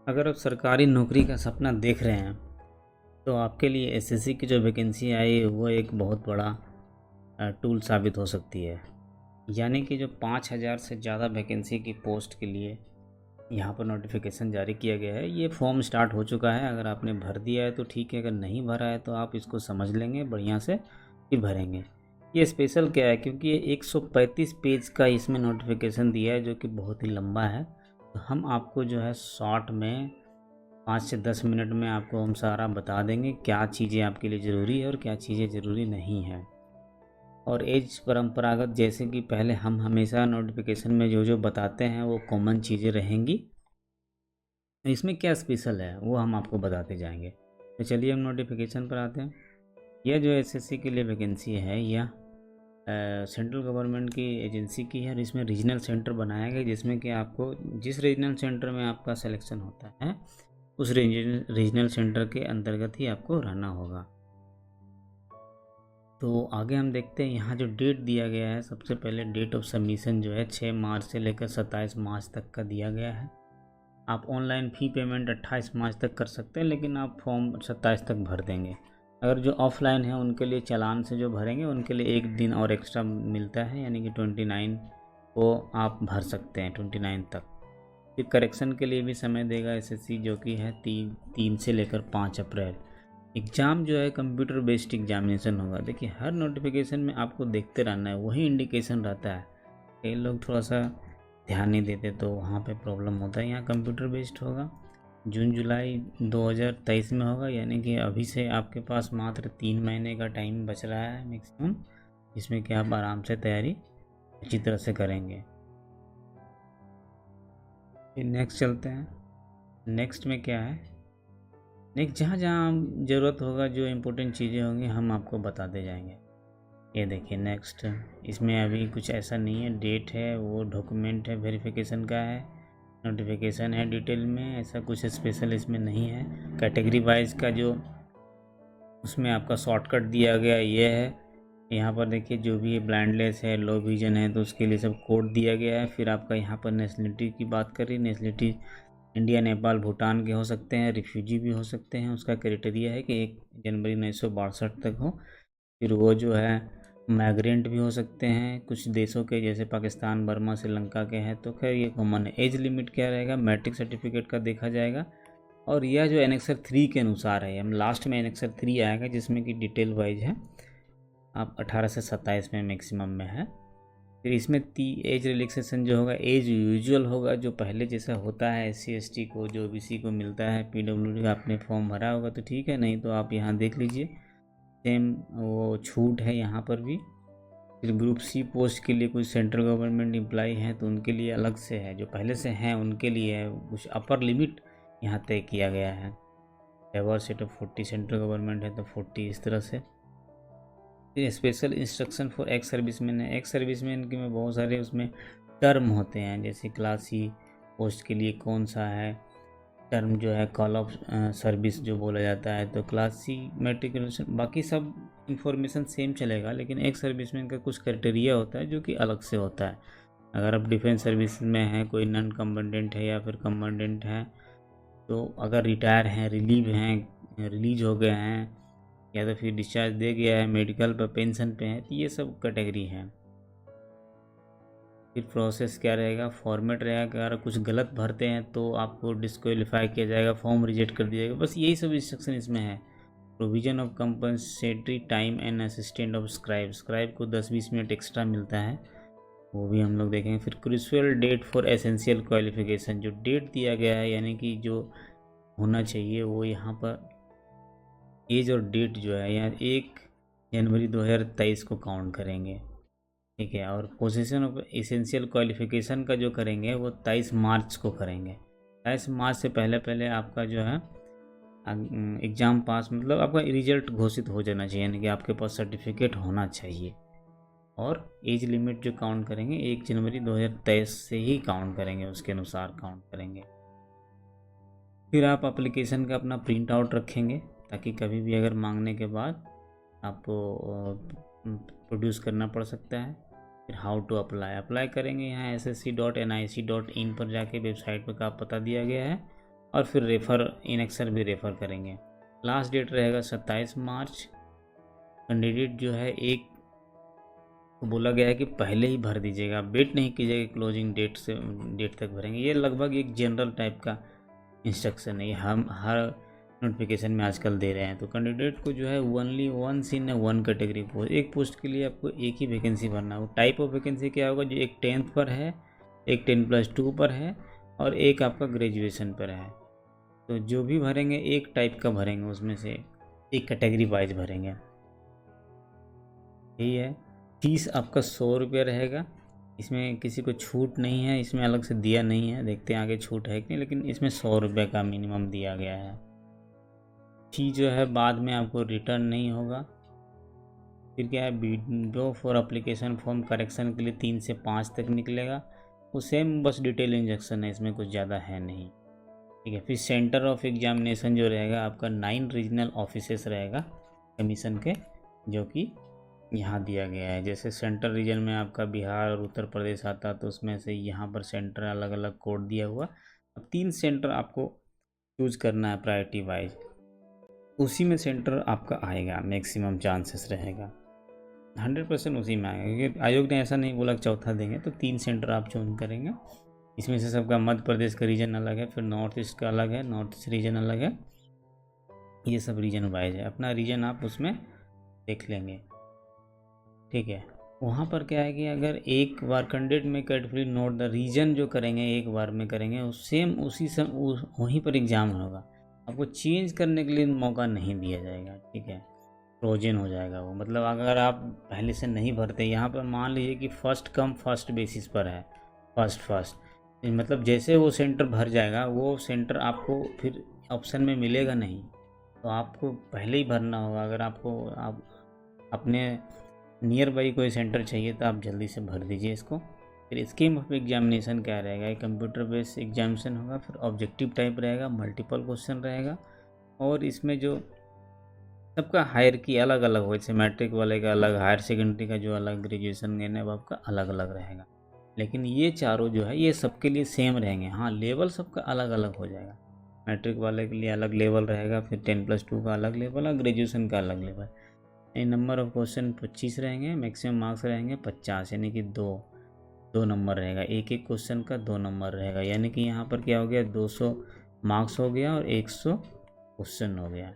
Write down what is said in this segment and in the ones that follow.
अगर आप सरकारी नौकरी का सपना देख रहे हैं, तो आपके लिए एसएससी की जो वैकेंसी आई है, वो एक बहुत बड़ा टूल साबित हो सकती है। यानी कि जो 5000 से ज़्यादा वैकेंसी की पोस्ट के लिए यहाँ पर नोटिफिकेशन जारी किया गया है। ये फॉर्म स्टार्ट हो चुका है। अगर आपने भर दिया है तो ठीक है, अगर नहीं भरा है तो आप इसको समझ लेंगे बढ़िया से कि भरेंगे। ये स्पेशल क्या है, क्योंकि ये 135 पेज का इसमें नोटिफिकेशन दिया है, जो कि बहुत ही लंबा है। तो हम आपको जो है शॉर्ट में 5 से 10 मिनट में आपको हम सारा बता देंगे क्या चीज़ें आपके लिए ज़रूरी है और क्या चीज़ें ज़रूरी नहीं है। और एज परंपरागत, जैसे कि पहले हम हमेशा नोटिफिकेशन में जो जो बताते हैं वो कॉमन चीज़ें रहेंगी। इसमें क्या स्पेशल है वो हम आपको बताते जाएंगे। तो चलिए हम नोटिफिकेशन पर आते हैं। यह जो एसएससी के लिए वैकेंसी है, यह सेंट्रल गवर्नमेंट की एजेंसी की है और इसमें रीजनल सेंटर बनाया गया, जिसमें कि आपको जिस रीजनल सेंटर में आपका सिलेक्शन होता है उस रीजनल सेंटर के अंतर्गत ही आपको रहना होगा। तो आगे हम देखते हैं यहाँ जो डेट दिया गया है। सबसे पहले डेट ऑफ सबमिशन जो है 6 मार्च से लेकर 27 मार्च तक का दिया गया है। आप ऑनलाइन फ़ी पेमेंट 28 मार्च तक कर सकते हैं, लेकिन आप फॉर्म 27 तक भर देंगे। अगर जो ऑफलाइन है उनके लिए चालान से जो भरेंगे उनके लिए एक दिन और एक्स्ट्रा मिलता है, यानी कि 29 को आप भर सकते हैं, 29 तक। फिर करेक्शन के लिए भी समय देगा एसएससी, जो कि है 3 से लेकर 5 अप्रैल। एग्ज़ाम जो है कंप्यूटर बेस्ड एग्जामिनेशन होगा। देखिए, हर नोटिफिकेशन में आपको देखते रहना है, वही इंडिकेशन रहता है। कई लोग थोड़ा सा ध्यान नहीं देते तो वहाँ पे प्रॉब्लम होता है। यहाँ कंप्यूटर बेस्ड होगा, जून जुलाई 2023 में होगा, यानी कि अभी से आपके पास मात्र 3 महीने का टाइम बच रहा है मैक्सिमम, जिसमें कि आप आराम से तैयारी अच्छी तरह से करेंगे। फिर नेक्स्ट चलते हैं। नेक्स्ट में क्या है, नेक्स्ट जहाँ जहाँ ज़रूरत होगा, जो इम्पोर्टेंट चीज़ें होंगी हम आपको बताते जाएंगे। ये देखिए नेक्स्ट, इसमें अभी कुछ ऐसा नहीं है। डेट है, वो डॉक्यूमेंट है, वेरिफिकेशन का है, नोटिफिकेशन है डिटेल में, ऐसा कुछ स्पेशल इसमें नहीं है। कैटेगरी वाइज का जो उसमें आपका शॉर्टकट दिया गया ये है। यहाँ पर देखिए, जो भी ब्लाइंडलेस है, लो विजन है, तो उसके लिए सब कोड दिया गया है। फिर आपका यहाँ पर नेशनलिटी की बात करें, नेशनलिटी इंडिया, नेपाल, भूटान के हो सकते हैं, रिफ्यूजी भी हो सकते हैं। उसका क्राइटेरिया है कि 1 जनवरी 1962 तक हो। फिर वो जो है माइग्रेंट भी हो सकते हैं कुछ देशों के, जैसे पाकिस्तान, बर्मा, श्रीलंका के हैं, तो खैर ये कॉमन है। एज लिमिट क्या रहेगा, मैट्रिक सर्टिफिकेट का देखा जाएगा। और यह जो एनेक्सर 3 के अनुसार है, हम लास्ट में एनेक्सर 3 आएगा, जिसमें कि डिटेल वाइज है। आप 18 से 27 में मैक्सिमम में है। फिर इसमें एज रिलैक्सेशन जो होगा, एज यूजुअल होगा, जो पहले जैसा होता है SC ST को, जो BC को मिलता है। PWD का आपने फॉर्म भरा होगा तो ठीक है, नहीं तो आप यहाँ देख लीजिए, सेम वो छूट है यहाँ पर भी। फिर ग्रुप C पोस्ट के लिए कुछ सेंट्रल गवर्नमेंट एम्प्लॉई हैं तो उनके लिए अलग से है, जो पहले से हैं उनके लिए है। कुछ अपर लिमिट यहाँ तय किया गया है। Ever set of 40 central government है तो 40, इस तरह से। फिर special instruction for ex serviceman है। एक्स सर्विसमैन के में बहुत सारे उसमें टर्म होते हैं, जैसे क्लास C पोस्ट के लिए कौन सा है टर्म, जो है कॉल ऑफ सर्विस जो बोला जाता है, तो क्लास C मेट्रिकुलेशन। बाकी सब इंफॉर्मेशन सेम चलेगा, लेकिन एक सर्विसमैन का कुछ क्राइटेरिया होता है जो कि अलग से होता है। अगर आप डिफेंस सर्विस में हैं, कोई नॉन कम्बेंडेंट है या फिर कम्बेंडेंट है, तो अगर रिटायर हैं, रिलीव हैं, रिलीज हो गए हैं, या तो फिर डिस्चार्ज दे गया है, मेडिकल पर, पेंशन पे है, तो ये सब कैटेगरी है। फिर प्रोसेस क्या रहेगा, फॉर्मेट रहेगा कि अगर कुछ गलत भरते हैं तो आपको डिस्क्वालीफाई किया जाएगा, फॉर्म रिजेक्ट कर दिया जाएगा। बस यही सब इंस्ट्रक्शन इसमें है। Provision of compensatory time and assistant of scribe, scribe को 10-20 मिनट एक्स्ट्रा मिलता है, वो भी हम लोग देखेंगे। फिर crucial date for essential qualification, जो डेट दिया गया है, यानी कि जो होना चाहिए वो यहाँ पर एज और डेट जो है, यहाँ 1 जनवरी 2023 को काउंट करेंगे, ठीक है। और पोजीशन ऑफ एसेंशियल क्वालिफिकेशन का जो करेंगे वो 23 मार्च को करेंगे। 23 मार्च से पहले पहले आपका जो है एग्ज़ाम पास, मतलब आपका रिजल्ट घोषित हो जाना चाहिए, यानी कि आपके पास सर्टिफिकेट होना चाहिए। और एज लिमिट जो काउंट करेंगे 1 जनवरी 2023 से ही काउंट करेंगे, उसके अनुसार काउंट करेंगे। फिर आप एप्लीकेशन का अपना प्रिंट आउट रखेंगे, ताकि कभी भी अगर मांगने के बाद आपको प्रोड्यूस करना पड़ सकता है। फिर हाउ टू अप्लाई करेंगे, यहाँ ssc.nic.in पर जाके वेबसाइट पर का पता दिया गया है। और फिर रेफ़र इनेक्सर भी रेफ़र करेंगे। लास्ट डेट रहेगा 27 मार्च। कैंडिडेट जो है एक को बोला गया है कि पहले ही भर दीजिएगा, वेट नहीं कीजिएगा क्लोजिंग डेट तक भरेंगे। ये लगभग एक जनरल टाइप का इंस्ट्रक्शन है, ये हम हर नोटिफिकेशन में आजकल दे रहे हैं। तो कैंडिडेट को जो है ओनली वन सीन है, वन कैटेगरी पोस्ट, एक पोस्ट के लिए आपको एक ही वैकेंसी भरना है। वो टाइप ऑफ वैकेंसी क्या होगा, जो एक 10th पर है, एक 10+2 पर है और एक आपका ग्रेजुएशन पर है। तो जो भी भरेंगे एक टाइप का भरेंगे, उसमें से एक कैटेगरी वाइज भरेंगे। यही है। फीस आपका 100 रुपये रहेगा। इसमें किसी को छूट नहीं है, इसमें अलग से दिया नहीं है, देखते हैं आगे छूट है कि नहीं, लेकिन इसमें 100 रुपये का मिनिमम दिया गया है। फी जो है बाद में आपको रिटर्न नहीं होगा। फिर क्या है, window for application form correction के लिए 3 से 5 तक निकलेगा। वो सेम बस डिटेल इंजेक्शन है, इसमें कुछ ज़्यादा है नहीं। ठीक है। फिर सेंटर ऑफ एग्जामिनेशन जो रहेगा आपका 9 रीजनल ऑफिसेस रहेगा कमीशन के, जो कि यहाँ दिया गया है। जैसे सेंट्रल रीजन में आपका बिहार और उत्तर प्रदेश आता, तो उसमें से यहाँ पर सेंटर अलग अलग कोड दिया हुआ। अब 3 सेंटर आपको चूज करना है प्रायोरिटी वाइज, उसी में सेंटर आपका आएगा, मैक्सिमम चांसेस रहेगा 100% उसी में आएगा, क्योंकि आयोग ने ऐसा नहीं बोला कि चौथा देंगे। तो 3 सेंटर आप चूज करेंगे। इसमें से सबका मध्य प्रदेश का रीजन अलग है, फिर नॉर्थ ईस्ट का अलग है, नॉर्थ ईस्ट रीजन अलग है। ये सब रीजन वाइज है, अपना रीजन आप उसमें देख लेंगे। ठीक है। वहाँ पर क्या है कि अगर एक बार कैंडिडेट में केयरफुली नोट द रीजन जो करेंगे, एक बार में करेंगे, सेम उसी वहीं पर एग्ज़ाम होगा, आपको चेंज करने के लिए मौका नहीं दिया जाएगा। ठीक है। फ्रोजन हो जाएगा वो, मतलब अगर आप पहले से नहीं भरते, यहाँ पर मान लीजिए कि फर्स्ट कम फर्स्ट बेसिस पर है, फर्स्ट मतलब जैसे वो सेंटर भर जाएगा, वो सेंटर आपको फिर ऑप्शन में मिलेगा नहीं, तो आपको पहले ही भरना होगा। अगर आपको आप अपने नियर बाई कोई सेंटर चाहिए तो आप जल्दी से भर दीजिए इसको। फिर स्कीम ऑफ एग्जामिनेशन क्या रहेगा, एक कंप्यूटर बेस्ड एग्जामिनेशन होगा, फिर ऑब्जेक्टिव टाइप रहेगा, मल्टीपल क्वेश्चन रहेगा, और इसमें जो सबका हायर की अलग अलग हो, जैसे मैट्रिक वाले का अलग, हायर सेकेंडरी का जो अलग, ग्रेजुएशन के अब आपका अलग अलग रहेगा। लेकिन ये चारों जो है ये सबके लिए सेम रहेंगे। हाँ, लेवल सबका अलग अलग हो जाएगा। मैट्रिक वाले के लिए अलग लेवल रहेगा, फिर 10+2 का अलग लेवल और ग्रेजुएशन का अलग लेवल। नंबर ऑफ क्वेश्चन 25 रहेंगे, मैक्सिमम मार्क्स रहेंगे 50, यानी कि दो नंबर रहेगा। एक एक क्वेश्चन का 2 नंबर रहेगा, यानी कि यहाँ पर क्या हो गया, 200 मार्क्स हो गया और 100 क्वेश्चन हो गया।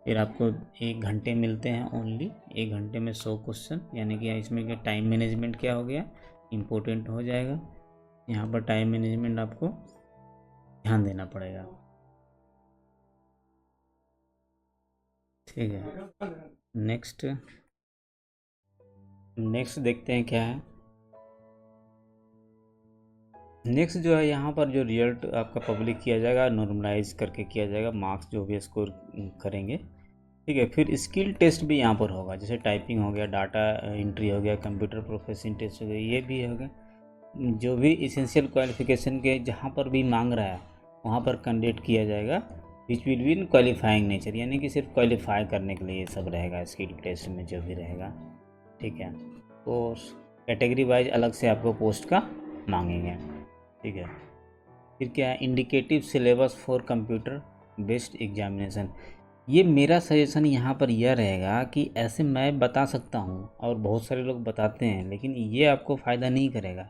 फिर आपको 1 घंटे मिलते हैं ओनली, 1 घंटे में 100 क्वेश्चन, यानी कि इसमें क्या टाइम मैनेजमेंट क्या हो गया, इम्पोर्टेंट हो जाएगा। यहाँ पर टाइम मैनेजमेंट आपको ध्यान देना पड़ेगा। ठीक है। नेक्स्ट देखते हैं क्या है। नेक्स्ट जो है, यहाँ पर जो रिजल्ट आपका पब्लिक किया जाएगा, नॉर्मलाइज करके किया जाएगा, मार्क्स जो भी स्कोर करेंगे। ठीक है। फिर स्किल टेस्ट भी यहाँ पर होगा, जैसे टाइपिंग हो गया, डाटा एंट्री हो गया, कंप्यूटर प्रोफेशन टेस्ट हो गया, ये भी होगा। जो भी इसेंशियल क्वालिफिकेशन के जहाँ पर भी मांग रहा है वहाँ पर कैंडिडेट किया जाएगा, which will be in qualifying nature, यानी कि सिर्फ क्वालिफाई करने के लिए ये सब रहेगा स्किल टेस्ट में जो भी रहेगा। ठीक है। तो कैटेगरी वाइज अलग से आपको पोस्ट का मांगेंगे। ठीक है। फिर क्या है, indicative syllabus for computer based examination. ये मेरा सजेशन यहाँ पर यह रहेगा कि ऐसे मैं बता सकता हूँ और बहुत सारे लोग बताते हैं, लेकिन ये आपको फ़ायदा नहीं करेगा।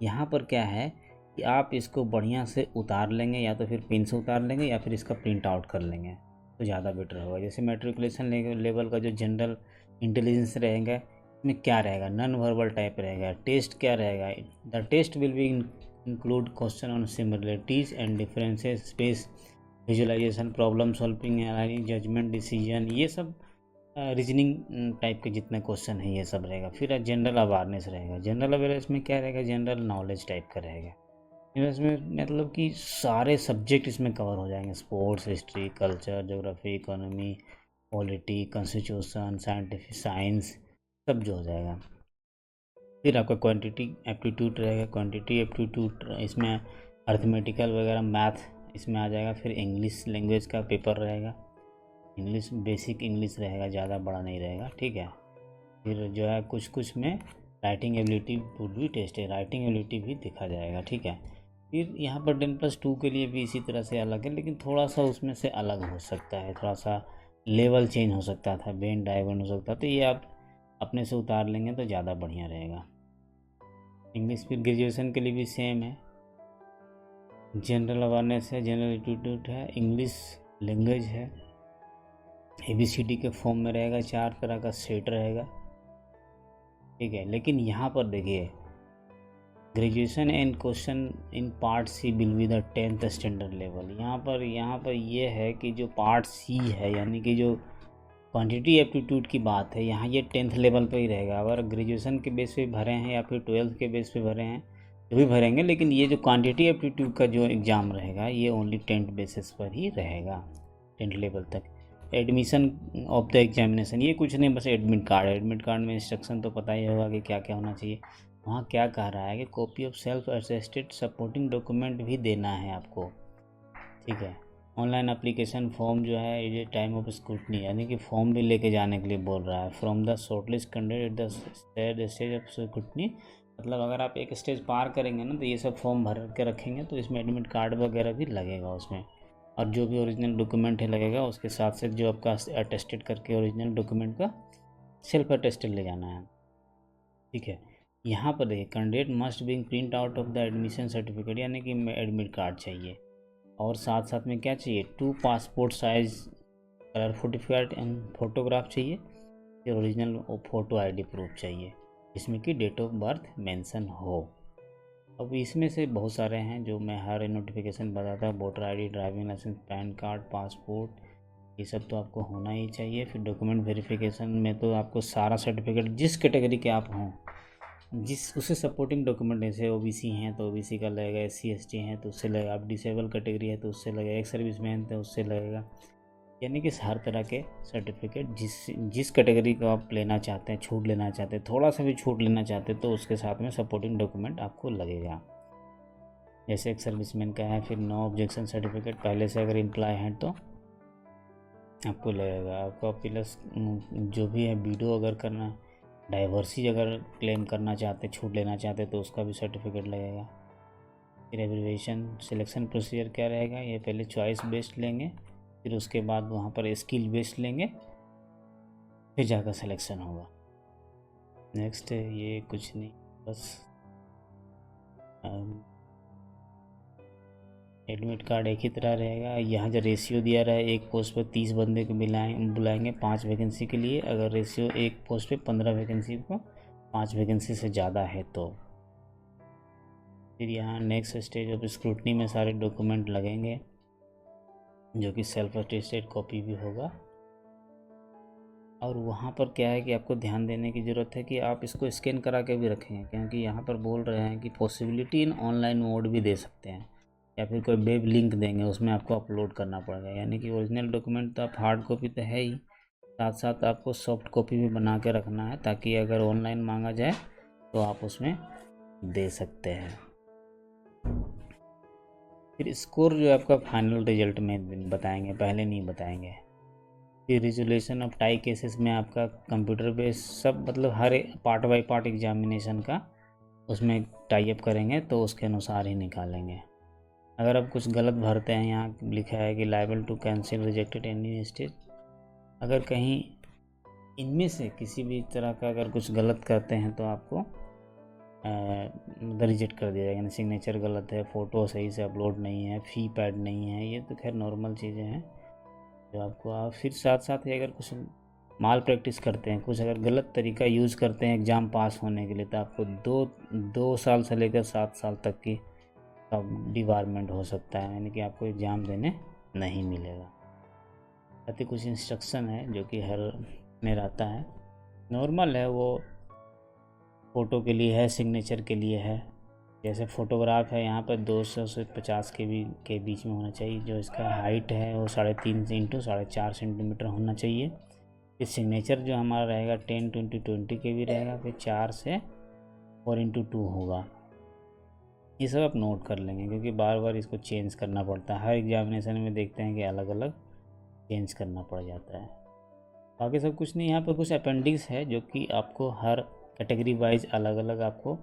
यहाँ पर क्या है कि आप इसको बढ़िया से उतार लेंगे, या तो फिर पेन से उतार लेंगे या फिर इसका प्रिंट आउट कर लेंगे तो ज़्यादा बेटर होगा। जैसे मैट्रिकुलेशन लेवल का जो जनरल इंटेलिजेंस रहेगा, इसमें क्या रहेगा, नॉन वर्बल टाइप रहेगा। टेस्ट क्या रहेगा, the test will be include question on similarities and differences, space visualisation, problem solving, analysis, judgement, decision, ये सब रीजनिंग टाइप के जितने क्वेश्चन हैं ये सब रहेगा। फिर जनरल अवेयरनेस रहेगा। जनरल अवेयरनेस में क्या रहेगा, जनरल नॉलेज टाइप का रहेगा। इसमें मतलब कि सारे सब्जेक्ट इसमें कवर हो जाएंगे, sports, history, culture, geography, economy, polity, constitution, scientific science, सब जो हो जाएगा। फिर आपका क्वांटिटी एप्टीट्यूड रहेगा, क्वांटिटी एप्टीट्यूड, इसमें अर्थमेटिकल वगैरह मैथ इसमें आ जाएगा। फिर इंग्लिश लैंग्वेज का पेपर रहेगा, इंग्लिश बेसिक इंग्लिश रहेगा, ज़्यादा बड़ा नहीं रहेगा। ठीक है। फिर जो है कुछ में राइटिंग एबिलिटी भी टेस्ट है, राइटिंग एबिलिटी भी देखा जाएगा। ठीक है। फिर यहाँ पर 10+2 के लिए भी इसी तरह से अलग है, लेकिन थोड़ा सा उसमें से अलग हो सकता है, थोड़ा सा लेवल चेंज हो सकता था, वेन डायगोन हो सकता, तो ये आप अपने से उतार लेंगे तो ज़्यादा बढ़िया रहेगा। इंग्लिश फिर ग्रेजुएशन के लिए भी सेम है, जनरल अवेयरनेस है, जनरल एप्टीट्यूड है, इंग्लिश लैंग्वेज है, ABCD के फॉर्म में रहेगा, 4 तरह का सेट रहेगा, ठीक है। लेकिन यहाँ पर देखिए graduation and question in part C will be the 10th standard level. यहाँ पर ये है कि जो पार्ट सी है, यानी कि जो क्वांटिटी एप्टीट्यूड की बात है, यहाँ ये 10th लेवल पर ही रहेगा। अगर ग्रेजुएशन के बेस पे भरे हैं या फिर 12th के बेस पे भरे हैं तो भी भरेंगे, लेकिन ये जो क्वांटिटी एप्टीट्यूड का जो एग्ज़ाम रहेगा ये ओनली 10th बेसिस पर ही रहेगा, 10th लेवल तक। एडमिशन ऑफ द एग्जामिनेशन, ये कुछ नहीं, बस एडमिट कार्ड है। एडमिट कार्ड में इंस्ट्रक्शन तो पता ही होगा कि क्या क्या होना चाहिए। वहाँ क्या कह रहा है कि copy of self attested supporting document भी देना है आपको, ठीक है। ऑनलाइन एप्लीकेशन फॉर्म जो है ये टाइम ऑफ स्क्रूटनी, यानी कि फॉर्म भी लेके जाने के लिए बोल रहा है। From the shortlist candidate at the stage of scrutiny, मतलब अगर आप एक स्टेज पार करेंगे ना तो ये सब फॉर्म भर के रखेंगे तो इसमें एडमिट कार्ड वगैरह भी लगेगा उसमें, और जो भी ओरिजिनल डॉक्यूमेंट है लगेगा, उसके साथ साथ जो आपका अटेस्टेड करके ओरिजिनल डॉक्यूमेंट का सेल्फ अटेस्टेड ले जाना है, ठीक है। यहाँ पर देखिए candidate must bring print out of the admission certificate, यानी कि एडमिट कार्ड चाहिए, और साथ साथ में क्या चाहिए, 2 पासपोर्ट साइज कलर फोटोफाइड एंड फोटोग्राफ चाहिए, फिर ओरिजिनल फ़ोटो ID प्रूफ चाहिए जिसमें कि डेट ऑफ बर्थ मेंशन हो। अब इसमें से बहुत सारे हैं जो मैं हर नोटिफिकेशन बताता हूँ, voter ID, driving licence, PAN card, passport, ये सब तो आपको होना ही चाहिए। फिर डॉक्यूमेंट वेरिफिकेशन में तो आपको सारा सर्टिफिकेट जिस कैटेगरी के आप हों, जिस उससे सपोर्टिंग डॉक्यूमेंट, जैसे OBC हैं तो OBC का लगेगा, SC ST हैं तो उससे लगेगा, आप डिसेबल कैटेगरी है तो उससे लगेगा, एक सर्विसमैन तो उससे लगेगा, यानी कि हर तरह के सर्टिफिकेट जिस कैटेगरी को आप लेना चाहते हैं, छूट लेना चाहते हैं, थोड़ा सा भी छूट लेना चाहते हैं तो उसके साथ में सपोर्टिंग डॉक्यूमेंट आपको लगेगा। जैसे एक सर्विसमैन का है, फिर नो ऑब्जेक्शन सर्टिफिकेट, पहले से अगर एम्प्लॉय हैं तो आपको लगेगा। आपका प्लस जो भी है वीडियो अगर करना, डाइवर्सिटी अगर क्लेम करना चाहते, छूट लेना चाहते तो उसका भी सर्टिफिकेट लगेगा। फिर एब्रीविएशन सिलेक्शन प्रोसीजर क्या रहेगा, ये पहले चॉइस बेस्ड लेंगे, फिर उसके बाद वहाँ पर स्किल बेस्ड लेंगे, फिर जाकर सिलेक्शन होगा। नेक्स्ट ये कुछ नहीं, बस एडमिट कार्ड एक ही तरह रहेगा। यहाँ जो रेशियो दिया रहा है, एक पोस्ट पर 30 बंदे को बुलाएंगे 5 वैकेंसी के लिए, अगर रेशियो एक पोस्ट पे 15 वैकेंसी को 5 वैकेंसी से ज़्यादा है तो। फिर यहाँ नेक्स्ट स्टेज ऑफ स्क्रूटनी में सारे डॉक्यूमेंट लगेंगे जो कि सेल्फ अटेस्टेड कॉपी भी होगा। और वहाँ पर क्या है कि आपको ध्यान देने की ज़रूरत है कि आप इसको स्कैन करा के भी रखेंगे, क्योंकि यहाँ पर बोल रहे हैं कि पॉसिबिलिटी इन ऑनलाइन मोड भी दे सकते हैं, या फिर कोई वेब लिंक देंगे उसमें आपको अपलोड करना पड़ेगा। यानी कि ओरिजिनल डॉक्यूमेंट तो आप हार्ड कॉपी तो है ही, साथ साथ आपको सॉफ्ट कॉपी भी बना के रखना है, ताकि अगर ऑनलाइन मांगा जाए तो आप उसमें दे सकते हैं। फिर स्कोर जो आपका फाइनल रिजल्ट में बताएंगे, पहले नहीं बताएंगे। फिर रिजोल्यूशन ऑफ टाई केसेस में आपका कंप्यूटर बेस सब, मतलब हर पार्ट बाय पार्ट एग्जामिनेशन का उसमें टाई अप करेंगे तो उसके अनुसार ही निकालेंगे। अगर आप कुछ गलत भरते हैं, यहाँ लिखा है कि liable to cancel rejected any stage, अगर कहीं इनमें से किसी भी तरह का अगर कुछ गलत करते हैं तो आपको रिजेक्ट कर दिया जाएगा। यानी सिग्नेचर गलत है, फ़ोटो सही से अपलोड नहीं है, फी पैड नहीं है, ये तो खैर नॉर्मल चीज़ें हैं जो आपको। आप फिर साथ साथ ही अगर कुछ माल प्रैक्टिस करते हैं, कुछ अगर गलत तरीका यूज़ करते हैं एग्ज़ाम पास होने के लिए, तो आपको दो साल से लेकर 7 साल तक की का डिबारमेंट हो सकता है, यानी कि आपको एग्ज़ाम देने नहीं मिलेगा। साथ ही कुछ इंस्ट्रक्शन है जो कि हर में रहता है, नॉर्मल है, वो फ़ोटो के लिए है, सिग्नेचर के लिए है। जैसे फ़ोटोग्राफ है, यहाँ पर 200 से 50 के बीच में होना चाहिए। जो इसका हाइट है वो 3.5 इंटू 4.5 सेंटीमीटर होना चाहिए। फिर सिग्नेचर जो हमारा रहेगा 10x20 के भी रहेगा, फिर 4 से 4x2 होगा। ये सब आप नोट कर लेंगे, क्योंकि बार बार इसको चेंज करना पड़ता है। हर एग्जामिनेशन में देखते हैं कि अलग अलग चेंज करना पड़ जाता है। बाकी सब कुछ नहीं। यहाँ पर कुछ अपेंडिक्स है जो कि आपको हर कैटेगरी वाइज अलग अलग आपको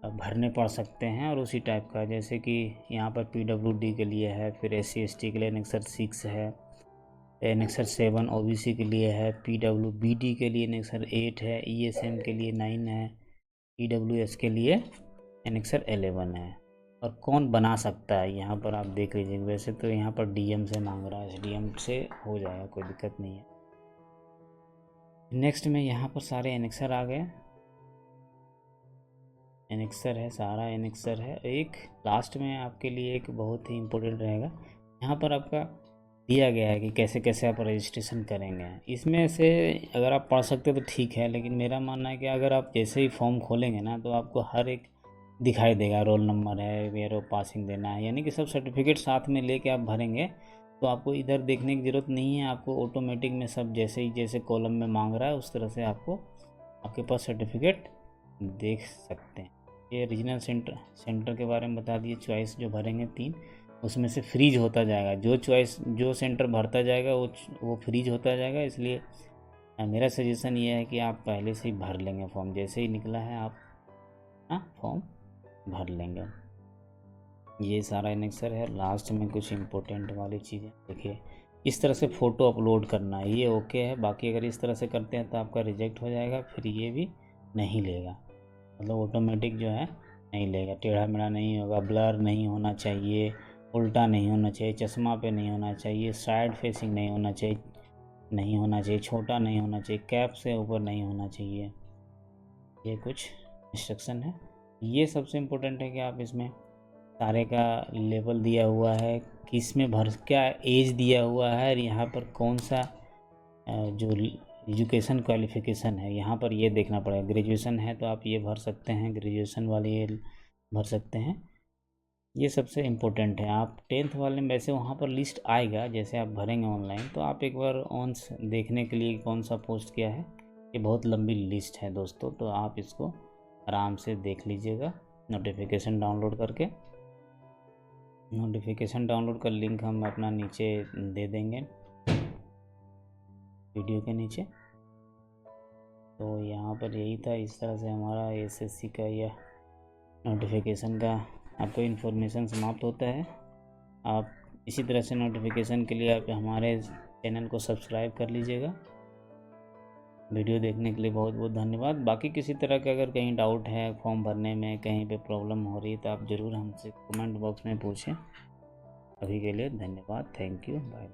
भरने पड़ सकते हैं और उसी टाइप का, जैसे कि यहाँ पर PWD के लिए है, फिर SC/ST के लिए एनेक्सर 6 है, एनेक्सर 7 OBC के लिए है, PWBD के लिए एनेक्सर 8 है, ESM के लिए 9 है, EWS के लिए एनेक्सर 11 है। और कौन बना सकता है यहाँ पर आप देख लीजिए। वैसे तो यहाँ पर DM से मांग रहा है, SDM से हो जाएगा, कोई दिक्कत नहीं है। नेक्स्ट में यहाँ पर सारे एनेक्सर आ गए, एनेक्सर है, सारा एनेक्सर है। एक लास्ट में आपके लिए एक बहुत ही इम्पोर्टेंट रहेगा, यहाँ पर आपका दिया गया है कि कैसे कैसे आप रजिस्ट्रेशन करेंगे। इसमें से अगर आप पढ़ सकते तो ठीक है, लेकिन मेरा मानना है कि अगर आप जैसे ही फॉर्म खोलेंगे ना तो आपको हर एक दिखाई देगा, रोल नंबर है, वेयर पासिंग देना है, यानी कि सब सर्टिफिकेट साथ में लेके आप भरेंगे तो आपको इधर देखने की ज़रूरत नहीं है। आपको ऑटोमेटिक में सब जैसे कॉलम में मांग रहा है उस तरह से आपको आपके पास सर्टिफिकेट देख सकते हैं। ये रीजनल सेंटर के बारे में बता दिए। चॉइस जो भरेंगे 3, उसमें से फ्रीज होता जाएगा। जो सेंटर भरता जाएगा वो फ्रीज होता जाएगा। इसलिए मेरा सजेशन ये है कि आप पहले से ही भर लेंगे फॉर्म, जैसे ही निकला है आप फॉर्म भर लेंगे। ये सारा एनेक्सर है। लास्ट में कुछ इम्पोर्टेंट वाली चीज़ें देखिए, इस तरह से फ़ोटो अपलोड करना है, ये ओके है। बाकी अगर इस तरह से करते हैं तो आपका रिजेक्ट हो जाएगा, फिर ये भी नहीं लेगा, मतलब ऑटोमेटिक जो है नहीं लेगा। टेढ़ा मेढ़ा नहीं होगा, ब्लर नहीं होना चाहिए, उल्टा नहीं होना चाहिए, चश्मा पे नहीं होना चाहिए, साइड फेसिंग नहीं होना चाहिए, छोटा नहीं होना चाहिए, कैप से ऊपर नहीं होना चाहिए। ये कुछ इंस्ट्रक्शन है। ये सबसे इम्पोर्टेंट है कि आप इसमें सारे का लेवल दिया हुआ है, किस में भर, क्या एज दिया हुआ है, और यहाँ पर कौन सा जो एजुकेशन क्वालिफ़िकेशन है यहाँ पर ये देखना पड़ेगा। ग्रेजुएशन है तो आप ये भर सकते हैं, ग्रेजुएशन वाले ये भर सकते हैं। ये सबसे इम्पोर्टेंट है। आप 10th वाले में वैसे वहाँ पर लिस्ट आएगा, जैसे आप भरेंगे ऑनलाइन तो आप एक बार ऑन्स देखने के लिए कौन सा पोस्ट किया है। ये बहुत लंबी लिस्ट है दोस्तों, तो आप इसको आराम से देख लीजिएगा नोटिफिकेशन डाउनलोड करके। नोटिफिकेशन डाउनलोड का लिंक हम अपना नीचे दे देंगे वीडियो के नीचे। तो यहाँ पर यही था, इस तरह से हमारा SSC का या नोटिफिकेशन का आपको इन्फॉर्मेशन समाप्त होता है। आप इसी तरह से नोटिफिकेशन के लिए आप हमारे चैनल को सब्सक्राइब कर लीजिएगा। वीडियो देखने के लिए बहुत बहुत धन्यवाद। बाकी किसी तरह का अगर कहीं डाउट है फॉर्म भरने में, कहीं पे प्रॉब्लम हो रही है तो आप ज़रूर हमसे कमेंट बॉक्स में पूछें। अभी के लिए धन्यवाद, थैंक यू, बाय।